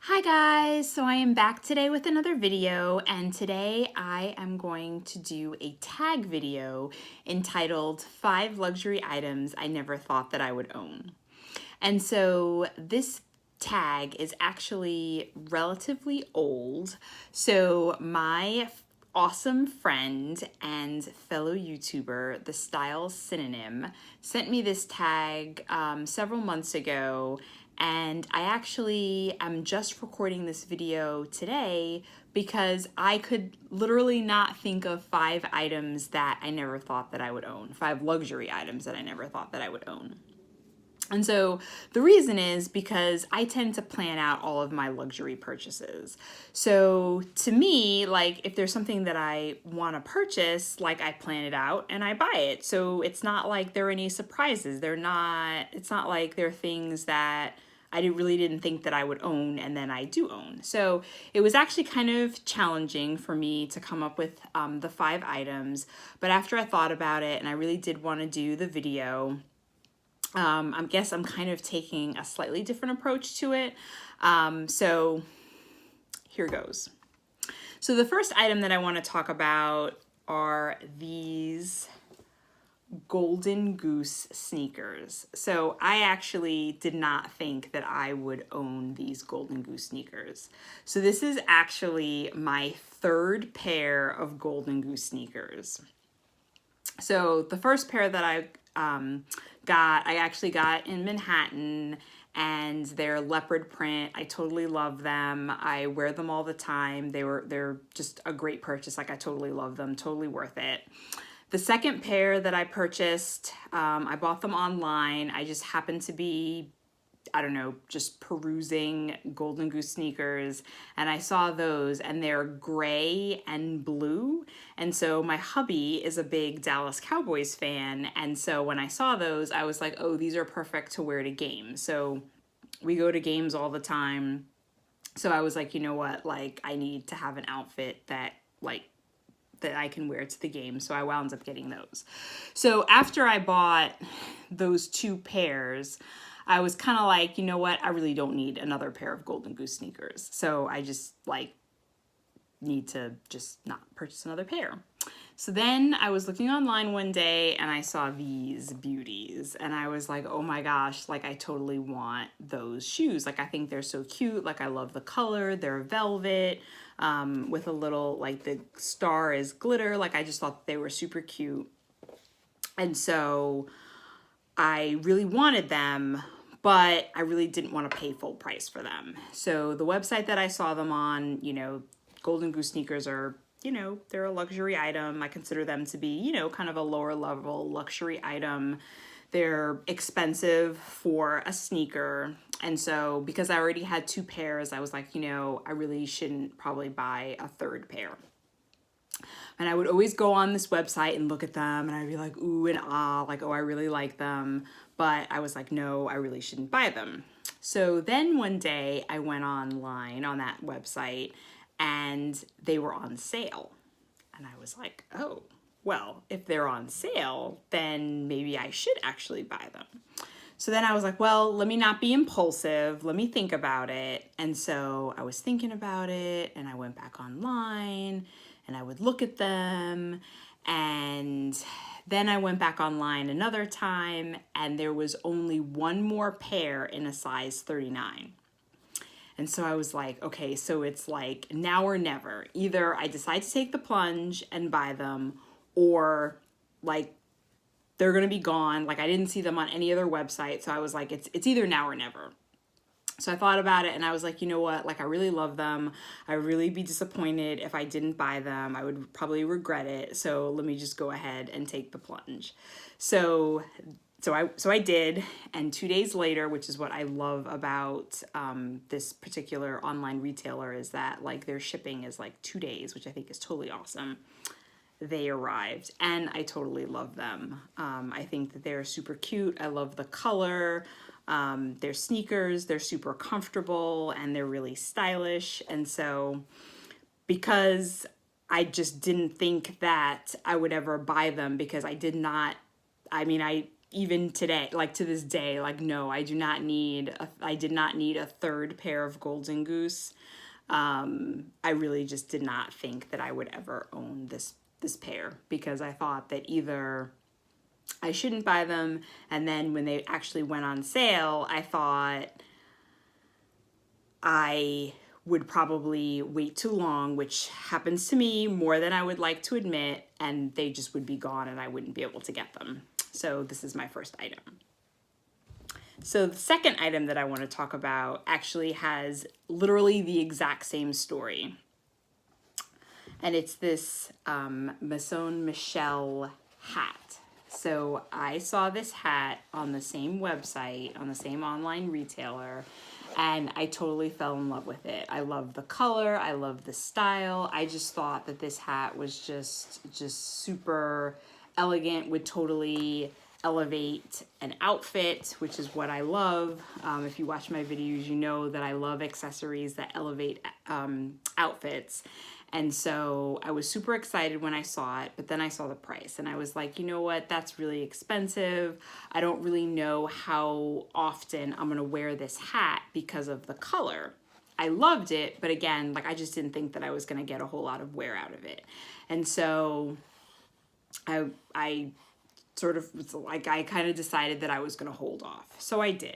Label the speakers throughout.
Speaker 1: Hi guys, so I am back today with another video, and today I am going to do a tag video entitled 5 Luxury Items I Never Thought That I Would Own. And so this tag is actually relatively old. So my awesome friend and fellow YouTuber, the Style Synonym, sent me this tag several months ago, and I actually am just recording this video today because I could literally not think of 5 items that I never thought that I would own, 5 luxury items that I never thought that I would own. And so the reason is because I tend to plan out all of my luxury purchases. So to me, like if there's something that I want to purchase, like I plan it out and I buy it. So it's not like there are any surprises. It's not like there are things that I really didn't think that I would own and then I do own. So it was actually kind of challenging for me to come up with the 5 items. But after I thought about it and I really did want to do the video, I guess I'm kind of taking a slightly different approach to it. So here goes. So the first item that I want to talk about are these Golden Goose sneakers. So I actually did not think that I would own these Golden Goose sneakers. So this is actually my 3rd pair of Golden Goose sneakers. So the first pair that I actually got in Manhattan, and they're leopard print. I totally love them. I wear them all the time. They're just a great purchase. Like I totally love them, totally worth it. The second pair that I purchased, I bought them online. I just happened to be, I don't know, just perusing Golden Goose sneakers, and I saw those, and they're gray and blue. And so my hubby is a big Dallas Cowboys fan, and so when I saw those, I was like, oh, these are perfect to wear to games. So we go to games all the time. So I was like, you know what, like I need to have an outfit that I can wear to the game. So I wound up getting those. So after I bought those 2 pairs, I was kind of like, you know what? I really don't need another pair of Golden Goose sneakers. So I just need to just not purchase another pair. So then I was looking online one day and I saw these beauties and I was like, oh my gosh, like I totally want those shoes. Like I think they're so cute. Like I love the color. They're velvet with a little, like the star is glitter. Like I just thought they were super cute. And so I really wanted them, but I really didn't want to pay full price for them. So the website that I saw them on, Golden Goose sneakers are, they're a luxury item. I consider them to be, kind of a lower level luxury item. They're expensive for a sneaker. And so because I already had 2 pairs, I was like, I really shouldn't probably buy a 3rd pair. And I would always go on this website and look at them and I'd be like, ooh and ah, like, oh, I really like them. But I was like, no, I really shouldn't buy them. So then one day I went online on that website and they were on sale. And I was like, oh, well, if they're on sale, then maybe I should actually buy them. So then I was like, well, let me not be impulsive. Let me think about it. And so I was thinking about it and I went back online and I would look at them. And then I went back online another time and there was only one more pair in a size 39. And so I was like, okay, so it's like now or never. Either I decide to take the plunge and buy them, or like they're going to be gone. Like I didn't see them on any other website. So I was like, it's either now or never. So I thought about it and I was like, you know what? Like I really love them. I would really be disappointed if I didn't buy them. I would probably regret it. So let me just go ahead and take the plunge. So I did, and 2 days later, which is what I love about this particular online retailer, is that like their shipping is like 2 days, which I think is totally awesome. They arrived and I totally love them. I think that they're super cute. I love the color. They're sneakers, they're super comfortable and they're really stylish. And so because I just didn't think that I would ever buy them, because I did not, I mean, even today, like to this day, like, no, I did not need a third pair of Golden Goose. I really just did not think that I would ever own this pair, because I thought that either I shouldn't buy them, and then when they actually went on sale, I thought I would probably wait too long, which happens to me more than I would like to admit, and they just would be gone and I wouldn't be able to get them. So this is my first item. So the second item that I want to talk about actually has literally the exact same story. And it's this Maison Michel hat. So I saw this hat on the same website, on the same online retailer, and I totally fell in love with it. I love the color, I love the style. I just thought that this hat was just super elegant, would totally elevate an outfit, which is what I love. If you watch my videos, you know that I love accessories that elevate outfits. And so I was super excited when I saw it, but then I saw the price and I was like, you know what, that's really expensive. I don't really know how often I'm gonna wear this hat because of the color. I loved it, but again, like, I just didn't think that I was gonna get a whole lot of wear out of it. And so I sort of, like, I kind of decided that I was gonna hold off. So I did.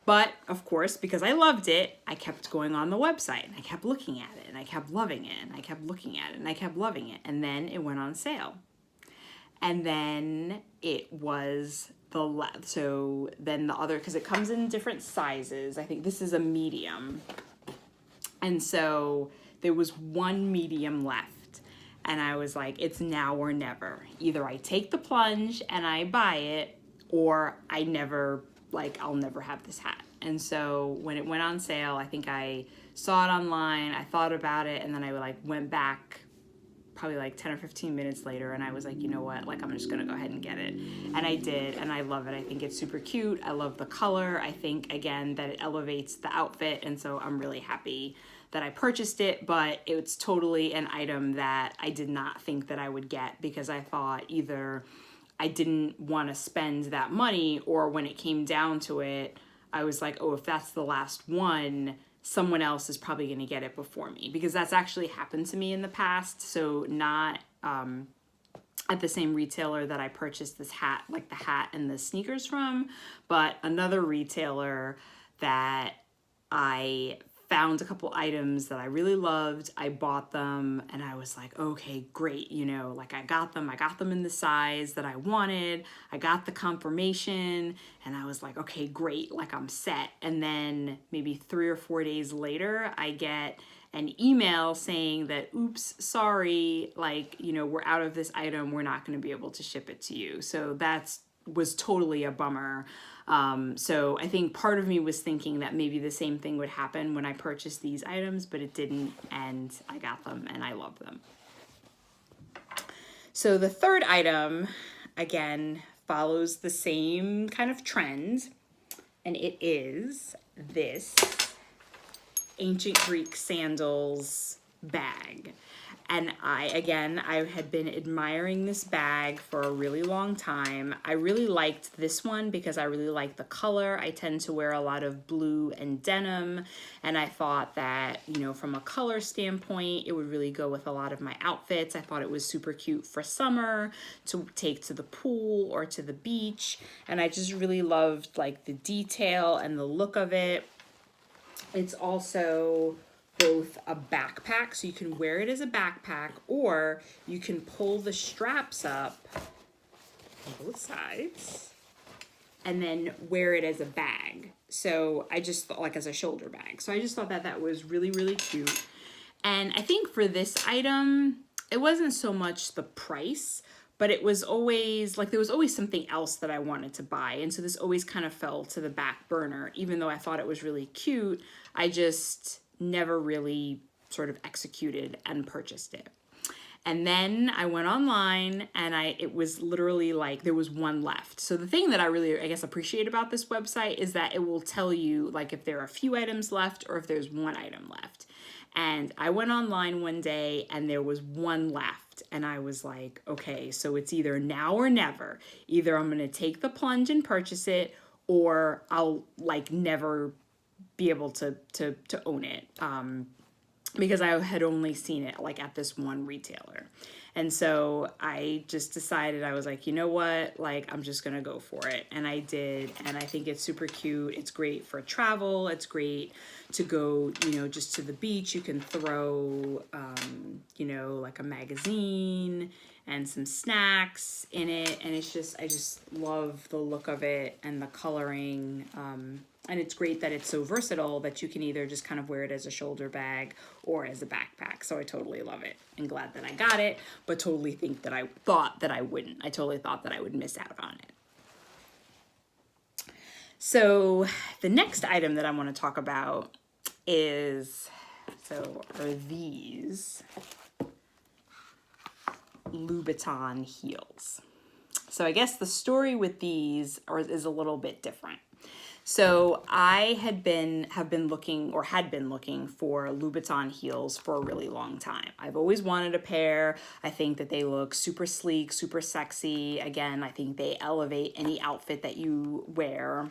Speaker 1: But of course, because I loved it, I kept going on the website and I kept looking at it and I kept loving it and I kept looking at it and I kept loving it. And then it went on sale. And then it was so then the other, because it comes in different sizes. I think this is a medium. And so there was one medium left. And I was like, it's now or never. Either I take the plunge and I buy it, or I never, like, I'll never have this hat. And so when it went on sale, I think I saw it online, I thought about it, and then I like went back probably like 10 or 15 minutes later, and I was like, you know what, like, I'm just gonna go ahead and get it. And I did, and I love it. I think it's super cute. I love the color. I think, again, that it elevates the outfit, and so I'm really happy that I purchased it, but it's totally an item that I did not think that I would get, because I thought either I didn't want to spend that money, or when it came down to it, I was like, oh, if that's the last one, someone else is probably going to get it before me, because that's actually happened to me in the past. So not at the same retailer that I purchased this hat, like the hat and the sneakers from, but another retailer that I found a couple items that I really loved. I bought them and I was like, okay, great. You know, like, I got them in the size that I wanted. I got the confirmation and I was like, okay, great. Like, I'm set. And then maybe 3 or 4 days later, I get an email saying that, oops, sorry, like, you know, we're out of this item. We're not going to be able to ship it to you. So was totally a bummer. So I think part of me was thinking that maybe the same thing would happen when I purchased these items, but it didn't, and I got them and I love them. So the third item, again, follows the same kind of trend, and it is this ancient Greek sandals bag. And I had been admiring this bag for a really long time. I really liked this one because I really like the color. I tend to wear a lot of blue and denim, and I thought that, you know, from a color standpoint, it would really go with a lot of my outfits. I thought it was super cute for summer to take to the pool or to the beach, and I just really loved, like, the detail and the look of it. It's also both a backpack, so you can wear it as a backpack, or you can pull the straps up on both sides and then wear it as a bag. So I just thought, like, as a shoulder bag. So I just thought that that was really, really cute. And I think for this item, it wasn't so much the price, but it was always, like, there was always something else that I wanted to buy. And so this always kind of fell to the back burner. Even though I thought it was really cute, I just never really sort of executed and purchased it. And then I went online and it was literally like there was one left. So the thing that I really, I guess, appreciate about this website is that it will tell you like if there are a few items left or if there's one item left. And I went online one day and there was one left. And I was like, okay, so it's either now or never. Either I'm going to take the plunge and purchase it, or I'll like never be able to own it. Because I had only seen it like at this one retailer. And so I just decided, I was like, you know what, like I'm just gonna go for it. And I did, and I think it's super cute. It's great for travel. It's great to go, you know, just to the beach. You can throw, you know, like a magazine and some snacks in it. And it's just, I just love the look of it and the coloring. And it's great that it's so versatile that you can either just kind of wear it as a shoulder bag or as a backpack. So I totally love it and glad that I got it, but totally thought that I wouldn't. I totally thought that I would miss out on it. So the next item that I want to talk about are these Louboutin heels. So I guess the story with these is a little bit different. So I have been looking for Louboutin heels for a really long time. I've always wanted a pair. I think that they look super sleek, super sexy. Again, I think they elevate any outfit that you wear.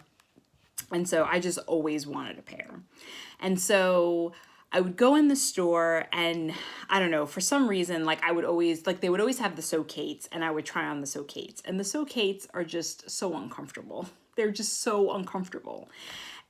Speaker 1: And so I just always wanted a pair. And so I would go in the store and I don't know, for some reason, like I would always, like they would always have the Socates and I would try on the Socates. And the Socates are just so uncomfortable. They're just so uncomfortable.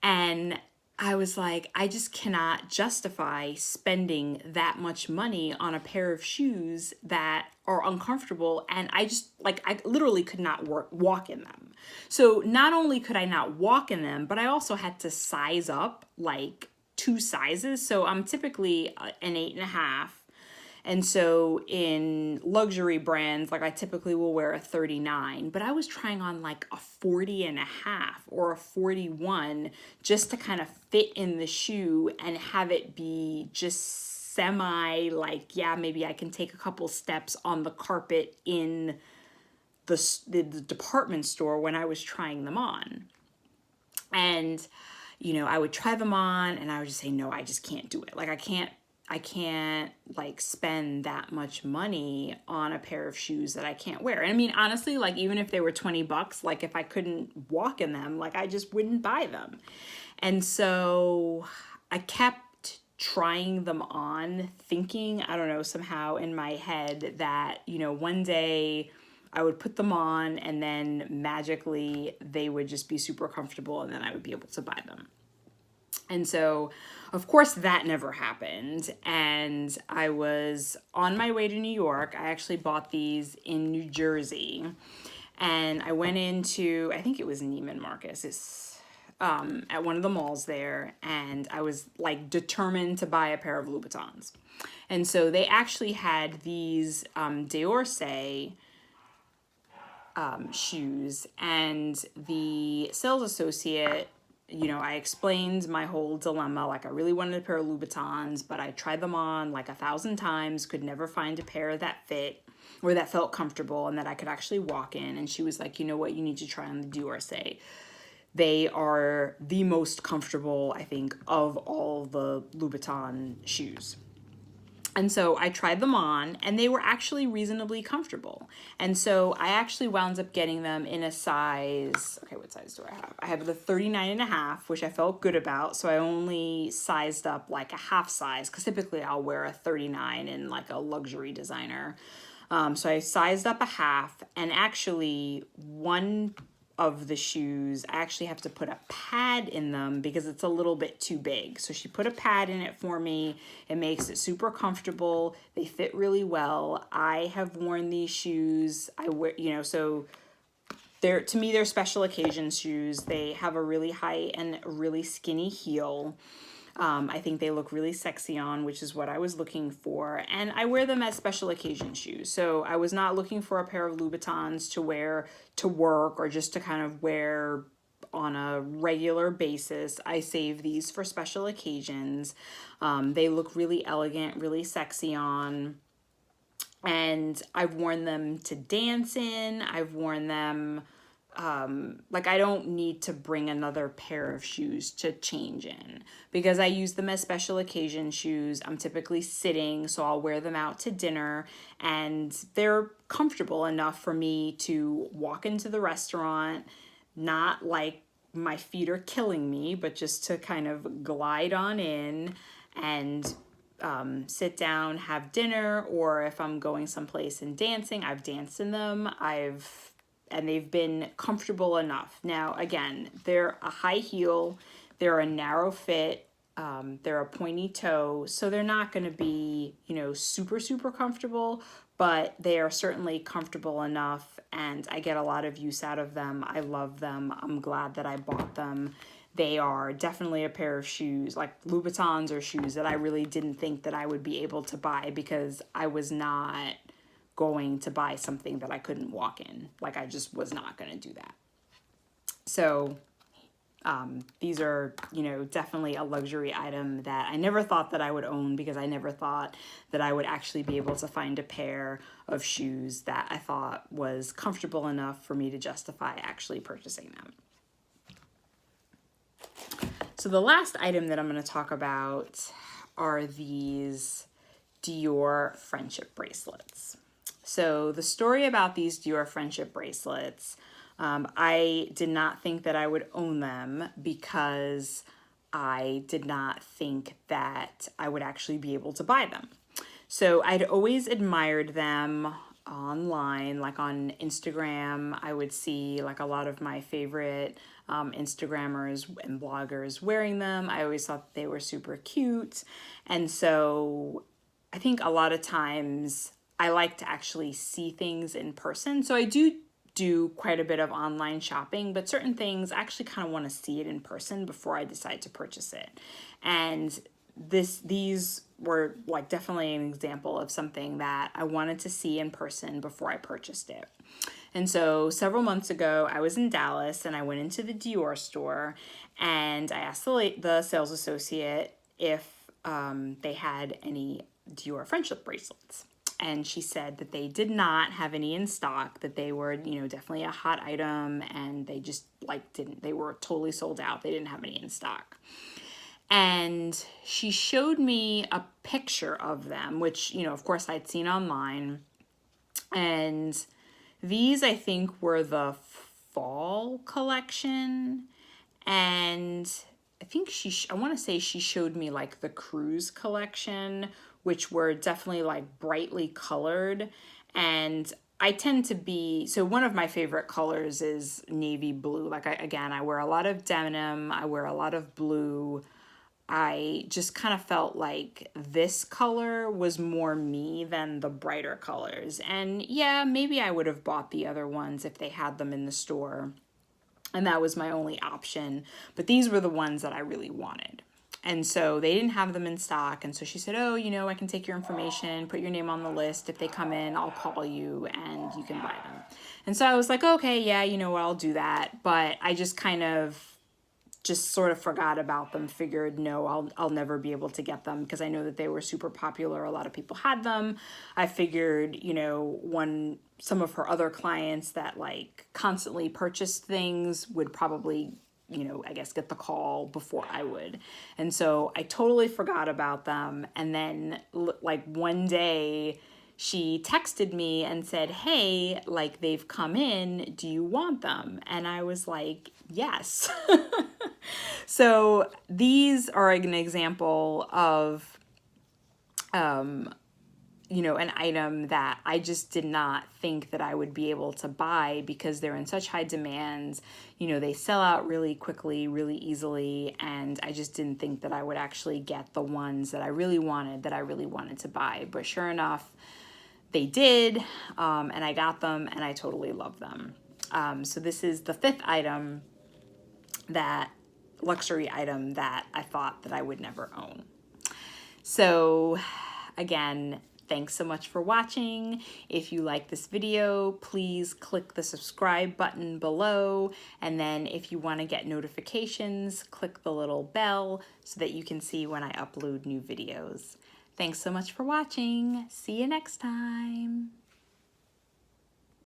Speaker 1: And I was like, I just cannot justify spending that much money on a pair of shoes that are uncomfortable. And I just, like, I literally could not walk in them. So not only could I not walk in them, but I also had to size up like 2 sizes. So I'm typically an 8.5. And so in luxury brands, like I typically will wear a 39, but I was trying on like a 40.5 or a 41 just to kind of fit in the shoe and have it be just semi like, yeah, maybe I can take a couple steps on the carpet in the department store when I was trying them on. And, you know, I would try them on and I would just say, no, I just can't do it. Like I can't like spend that much money on a pair of shoes that I can't wear. And I mean, honestly, like even if they were $20, like if I couldn't walk in them, like I just wouldn't buy them. And so I kept trying them on, thinking, I don't know, somehow in my head that, you know, one day I would put them on and then magically they would just be super comfortable and then I would be able to buy them. And so, of course, that never happened. And I was on my way to New York. I actually bought these in New Jersey. And I went into, I think it was Neiman Marcus, at one of the malls there. And I was like determined to buy a pair of Louboutins. And so they actually had these d'Orsay shoes. And the sales associate, you know, I explained my whole dilemma. Like I really wanted a pair of Louboutins, but I tried them on like 1,000 times, could never find a pair that fit or that felt comfortable and that I could actually walk in. And she was like, you know what, you need to try on the d'Orsay. They are the most comfortable, I think, of all the Louboutin shoes. And so I tried them on and they were actually reasonably comfortable. And so I actually wound up getting them in a size, okay, what size do I have? I have the 39.5, which I felt good about. So I only sized up like a half size because typically I'll wear a 39 in like a luxury designer. So I sized up a half, and actually one of the shoes, I actually have to put a pad in them because it's a little bit too big. So she put a pad in it for me. It makes it super comfortable. They fit really well. I have worn these shoes. I wear, you know, so they're, to me, they're special occasion shoes. They have a really high and really skinny heel. I think they look really sexy on, which is what I was looking for. And I wear them as special occasion shoes. So I was not looking for a pair of Louboutins to wear to work or just to kind of wear on a regular basis. I save these for special occasions. They look really elegant, really sexy on. And I've worn them to dance in. I've worn them, like I don't need to bring another pair of shoes to change in because I use them as special occasion shoes. I'm typically sitting, so I'll wear them out to dinner, and they're comfortable enough for me to walk into the restaurant, not like my feet are killing me, but just to kind of glide on in and sit down, have dinner, or if I'm going someplace and dancing, I've danced in them. And they've been comfortable enough. Now, again, they're a high heel, they're a narrow fit, they're a pointy toe, so they're not going to be, you know, super, super comfortable, but they are certainly comfortable enough, and I get a lot of use out of them. I love them. I'm glad that I bought them. They are definitely a pair of shoes, like Louboutins or shoes that I really didn't think that I would be able to buy because I was not going to buy something that I couldn't walk in. Like I just was not going to do that. So these are, you know, definitely a luxury item that I never thought that I would own because I never thought that I would actually be able to find a pair of shoes that I thought was comfortable enough for me to justify actually purchasing them. So the last item that I'm going to talk about are these Dior friendship bracelets. So the story about these Dior friendship bracelets, I did not think that I would own them because I did not think that I would actually be able to buy them. So I'd always admired them online, like on Instagram. I would see like a lot of my favorite Instagrammers and bloggers wearing them. I always thought they were super cute. And so I think a lot of times I like to actually see things in person. So I do quite a bit of online shopping, but certain things I actually kind of want to see it in person before I decide to purchase it. And these were like definitely an example of something that I wanted to see in person before I purchased it. And so several months ago, I was in Dallas and I went into the Dior store and I asked the sales associate if they had any Dior friendship bracelets. And she said that they did not have any in stock, that they were, you know, definitely a hot item and they just like they were totally sold out. They didn't have any in stock. And she showed me a picture of them, which, you know, of course I'd seen online. And these, I think, were the fall collection. And I think I want to say she showed me like the cruise collection, which were definitely like brightly colored. And I tend to be, so one of my favorite colors is navy blue. Like I wear a lot of denim. I wear a lot of blue. I just kind of felt like this color was more me than the brighter colors. And yeah, maybe I would have bought the other ones if they had them in the store. And that was my only option. But these were the ones that I really wanted. And so they didn't have them in stock. And so she said, oh, you know, I can take your information, put your name on the list. If they come in, I'll call you and you can buy them. And so I was like, okay, yeah, you know what, I'll do that. But I just kind of just sort of forgot about them, figured, no, I'll never be able to get them because I know that they were super popular. A lot of people had them. I figured, you know, some of her other clients that like constantly purchased things would probably, you know, I guess get the call before I would. And so I totally forgot about them. And then like one day she texted me and said, hey, like they've come in, do you want them? And I was like, yes. So these are an example of, you know, an item that I just did not think that I would be able to buy because they're in such high demand. You know, they sell out really quickly, really easily, and I just didn't think that I would actually get the ones that I really wanted to buy. But sure enough, they did, and I got them, and I totally love them. So this is the fifth item, that luxury item that I thought that I would never own. So again, thanks so much for watching. If you like this video, please click the subscribe button below. And then if you want to get notifications, click the little bell so that you can see when I upload new videos. Thanks so much for watching. See you next time.